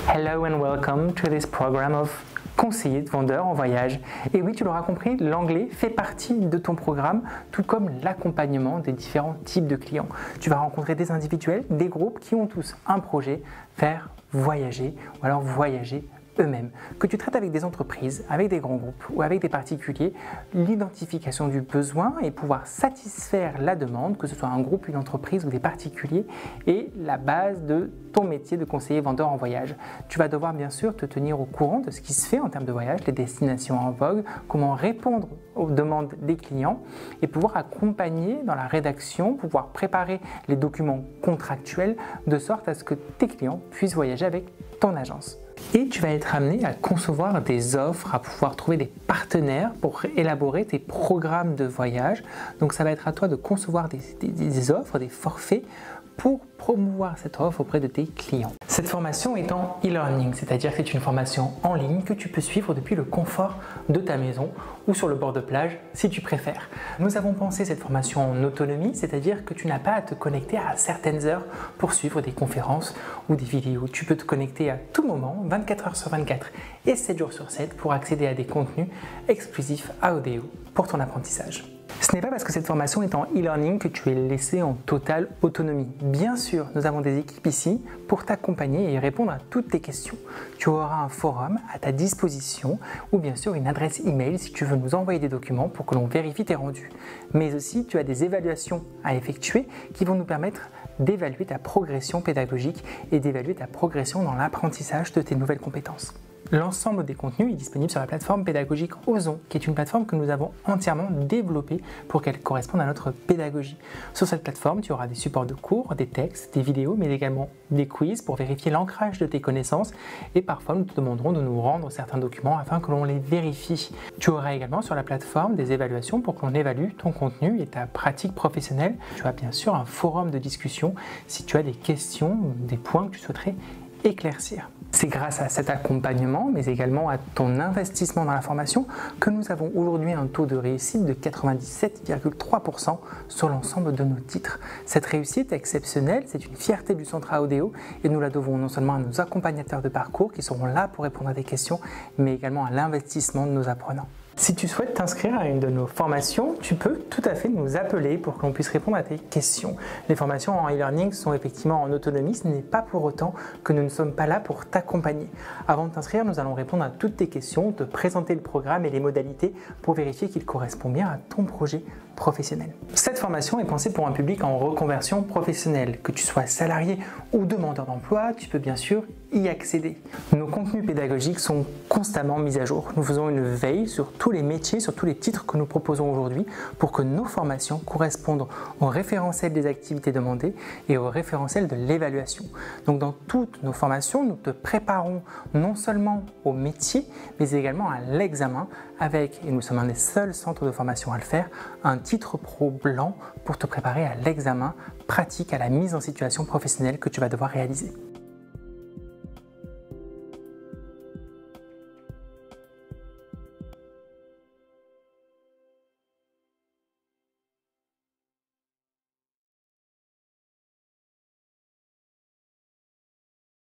Hello and welcome to this program of conseiller de vendeur en voyage. Et oui, tu l'auras compris, l'anglais fait partie de ton programme, tout comme l'accompagnement des différents types de clients. Tu vas rencontrer des individuels, des groupes qui ont tous un projet, faire voyager ou alors voyager eux-mêmes. Que tu traites avec des entreprises, avec des grands groupes ou avec des particuliers, l'identification du besoin et pouvoir satisfaire la demande, que ce soit un groupe, une entreprise ou des particuliers, est la base de ton métier de conseiller vendeur en voyage. Tu vas devoir bien sûr te tenir au courant de ce qui se fait en termes de voyage, les destinations en vogue, comment répondre aux demandes des clients et pouvoir accompagner dans la rédaction, pouvoir préparer les documents contractuels de sorte à ce que tes clients puissent voyager avec ton agence. Et tu vas être amené à concevoir des offres, à pouvoir trouver des partenaires pour élaborer tes programmes de voyage. Donc ça va être à toi de concevoir des offres, des forfaits pour promouvoir cette offre auprès de tes clients. Cette formation est en e-learning, c'est-à-dire que c'est une formation en ligne que tu peux suivre depuis le confort de ta maison ou sur le bord de plage si tu préfères. Nous avons pensé cette formation en autonomie, c'est-à-dire que tu n'as pas à te connecter à certaines heures pour suivre des conférences ou des vidéos. Tu peux te connecter à tout moment, 24 heures sur 24 et 7 jours sur 7 pour accéder à des contenus exclusifs à Odeo pour ton apprentissage. Ce n'est pas parce que cette formation est en e-learning que tu es laissé en totale autonomie. Bien sûr, nous avons des équipes ici pour t'accompagner et répondre à toutes tes questions. Tu auras un forum à ta disposition ou bien sûr une adresse email si tu veux nous envoyer des documents pour que l'on vérifie tes rendus. Mais aussi, tu as des évaluations à effectuer qui vont nous permettre d'évaluer ta progression pédagogique et d'évaluer ta progression dans l'apprentissage de tes nouvelles compétences. L'ensemble des contenus est disponible sur la plateforme pédagogique Ozon, qui est une plateforme que nous avons entièrement développée pour qu'elle corresponde à notre pédagogie. Sur cette plateforme, tu auras des supports de cours, des textes, des vidéos, mais également des quiz pour vérifier l'ancrage de tes connaissances et parfois nous te demanderons de nous rendre certains documents afin que l'on les vérifie. Tu auras également sur la plateforme des évaluations pour que l'on évalue ton contenu et ta pratique professionnelle. Tu as bien sûr un forum de discussion si tu as des questions, des points que tu souhaiterais éclaircir. C'est grâce à cet accompagnement, mais également à ton investissement dans la formation, que nous avons aujourd'hui un taux de réussite de 97,3% sur l'ensemble de nos titres. Cette réussite exceptionnelle, c'est une fierté du centre AODEO et nous la devons non seulement à nos accompagnateurs de parcours qui seront là pour répondre à des questions, mais également à l'investissement de nos apprenants. Si tu souhaites t'inscrire à une de nos formations, tu peux tout à fait nous appeler pour que l'on puisse répondre à tes questions. Les formations en e-learning sont effectivement en autonomie, ce n'est pas pour autant que nous ne sommes pas là pour t'accompagner. Avant de t'inscrire, nous allons répondre à toutes tes questions, te présenter le programme et les modalités pour vérifier qu'il correspond bien à ton projet professionnel. Cette formation est pensée pour un public en reconversion professionnelle. Que tu sois salarié ou demandeur d'emploi, tu peux bien sûr y accéder. Nos contenus pédagogiques sont constamment mis à jour. Nous faisons une veille sur tous les métiers, sur tous les titres que nous proposons aujourd'hui pour que nos formations correspondent au référentiel des activités demandées et au référentiel de l'évaluation. Donc dans toutes nos formations, nous te préparons non seulement au métier, mais également à l'examen avec, et nous sommes un des seuls centres de formation à le faire, un titre pro blanc pour te préparer à l'examen pratique, à la mise en situation professionnelle que tu vas devoir réaliser.